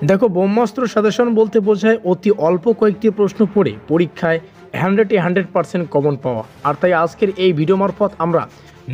দেখো, ব্রহ্মাস্ত্র সাজেশন বলতে বোঝায় অতি অল্প কয়েকটি প্রশ্ন পড়ে পরীক্ষায় 100% কমন পাওয়া। আর তাই আজকের এই ভিডিও মারফত আমরা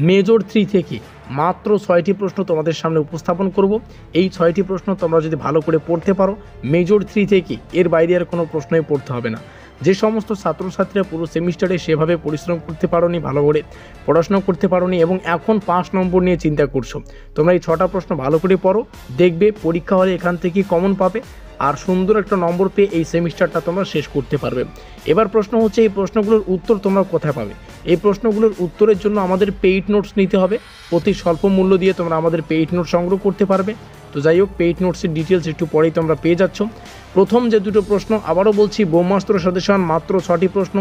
মেজর 3 থেকে মাত্র 6টি প্রশ্ন তোমাদের সামনে উপস্থাপন করব। এই 6টি প্রশ্ন তোমরা যদি ভালো করে পড়তে পারো, মেজর 3 থেকে এর বাইরে আর কোনো প্রশ্নই পড়তে হবে না। যে সমস্ত ছাত্রছাত্রীরা পুরো সেমিস্টারে সেভাবে পরিশ্রম করতে পারোনি, ভালো করে পড়াশোনা করতে পারোনি এবং এখন 5 নম্বর নিয়ে চিন্তা করছো, তোমরা এই 6টা প্রশ্ন ভালো করে পড়ো, দেখবে পরীক্ষা হলে এখান থেকে কমন পাবে আর সুন্দর একটা নম্বর পেয়ে এই সেমিস্টারটা তোমরা শেষ করতে পারবে। এবার প্রশ্ন হচ্ছে, এই প্রশ্নগুলোর উত্তর তোমরা কোথায় পাবে? এই প্রশ্নগুলোর উত্তরের জন্য আমাদের পেইড নোটস নিতে হবে। অতি স্বল্প মূল্য দিয়ে তোমরা আমাদের পেইড নোটস সংগ্রহ করতে পারবে। তো যাই হোক, পেইড নোটসের ডিটেলস একটু পরেই তোমরা পেয়ে যাচ্ছ। প্রথম যে দুটো প্রশ্ন, আবারও বলছি, ব্রহ্মাস্ত্র সাজেশন মাত্র 6টি প্রশ্ন।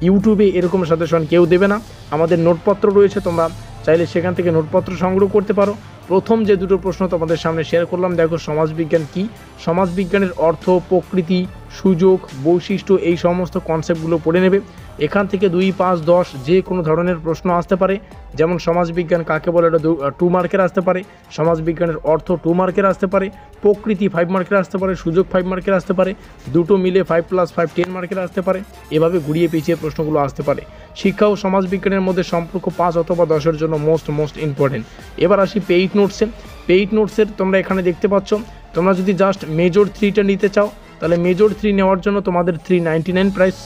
ইউটিউবে এরকম সাজেশন কেউ দেবে না। আমাদের নোটপত্র রয়েছে, তোমরা চাইলে সেখান থেকে নোটপত্র সংগ্রহ করতে পারো। প্রথম যে দুটো প্রশ্ন তোমাদের সামনে শেয়ার করলাম, দেখো সমাজবিজ্ঞান কী, সমাজবিজ্ঞানের অর্থ, প্রকৃতি, সুযোগ, বৈশিষ্ট্য, এই সমস্ত কনসেপ্টগুলো পড়ে নেবে। এখান থেকে 2, 5, 10 যে কোনো ধরনের প্রশ্ন আসতে পারে। যেমন সমাজবিজ্ঞান কাকে বলে, এটা 2 মার্কের আসতে পারে। সমাজবিজ্ঞানের অর্থ 2 মার্কের আসতে পারে। প্রকৃতি 5 মার্কের আসতে পারে। সুযোগ 5 মার্কের আসতে পারে। দুটো মিলে 5+5 10 মার্কের আসতে পারে। এভাবে ঘুরিয়ে পেঁচিয়ে প্রশ্নগুলো আসতে পারে। শিক্ষা ও সমাজবিজ্ঞানের মধ্যে সম্পর্ক 5 অথবা 10-এর জন্য মোস্ট ইম্পর্টেন্ট। এবার আসি পেইড নোটসে। পেইড নোটসের তোমরা এখানে দেখতে পাচ্ছ, তোমরা যদি জাস্ট মেজর 3টা নিতে চাও, তাহলে মেজর 3 নেওয়ার জন্য তোমাদের 399 প্রাইস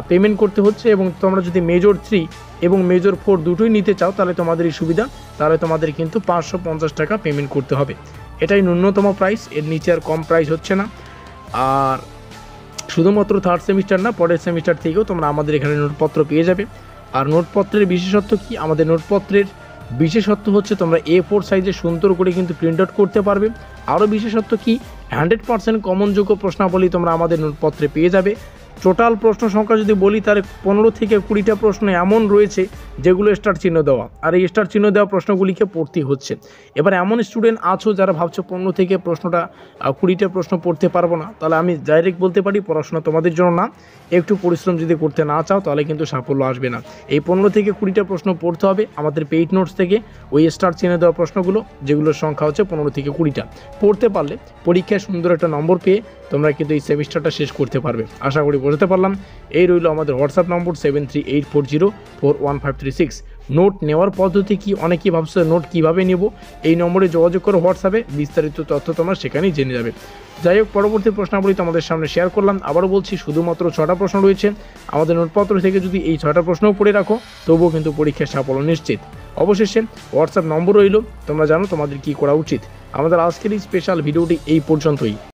পেমেন্ট করতে হচ্ছে। এবং তোমরা যদি মেজর 3 এবং মেজর 4 দুটোই নিতে চাও, তাহলে তোমাদেরই সুবিধা, তাহলে তোমাদের কিন্তু 550 টাকা পেমেন্ট করতে হবে। এটাই ন্যূনতম প্রাইস, এর নিচে আর কম প্রাইস হচ্ছে না। আর শুধুমাত্র থার্ড সেমিস্টার না, পরের সেমিস্টার থেকেও তোমরা আমাদের এখানে নোটপত্র পেয়ে যাবে। আর নোটপত্রের বিশেষত্ব কি? আমাদের নোটপত্রের বিশেষত্ব হচ্ছে তোমরা A4 সাইজে সুন্দর করে কিন্তু প্রিন্ট আউট করতে পারবে। আরও বিশেষত্ব কি? 100% কমনযোগ্য প্রশ্নাবলী তোমরা আমাদের নোটপত্রে পেয়ে যাবে। টোটাল প্রশ্ন সংখ্যা যদি বলি, তাহলে 15 থেকে 20টা প্রশ্ন এমন রয়েছে যেগুলো স্টার চিহ্ন দেওয়া, আর এই স্টার চিহ্ন দেওয়া প্রশ্নগুলিকে পড়তে হচ্ছে। এবার এমন স্টুডেন্ট আছো যারা ভাবছো 15 থেকে 20টা প্রশ্ন পড়তে পারবো না, তাহলে আমি ডাইরেক্ট বলতে পারি পড়াশোনা তোমাদের জন্য না। একটু পরিশ্রম যদি করতে না চাও, তাহলে কিন্তু সাফল্য আসবে না। এই 15 থেকে 20টা প্রশ্ন পড়তে হবে আমাদের পেইড নোটস থেকে, ওই স্টার চিহ্ন দেওয়া প্রশ্নগুলো, যেগুলোর সংখ্যা হচ্ছে 15 থেকে 20টা। পড়তে পারলে পরীক্ষায় সুন্দর একটা নম্বর পেয়ে তোমরা কিন্তু এই সেমিস্টারটা শেষ করতে পারবে। আশা করি বোঝাতে পারলাম। এই রইল আমাদের হোয়াটসঅ্যাপ নম্বর 7384041536। নোট নেওয়ার পদ্ধতি কি? অনেকেই ভাবছে নোট কিভাবে নেব। এই নম্বরে যোগাযোগ করো হোয়াটসঅ্যাপে, বিস্তারিত তথ্য তোমরা সেখানেই জেনে যাবে। যাই হোক, পরবর্তী প্রশ্নাবলী তোমাদের সামনে শেয়ার করলাম। আবারও বলছি, শুধুমাত্র 6টা প্রশ্ন রয়েছে। আমাদের নোটপত্র থেকে যদি এই 6টা প্রশ্নও পড়ে রাখো, তবুও কিন্তু পরীক্ষার সাফল্য নিশ্চিত। অবশেষে হোয়াটসঅ্যাপ নম্বর রইল, তোমরা জানো তোমাদের কী করা উচিত। আমাদের আজকের এই স্পেশাল ভিডিওটি এই পর্যন্তই।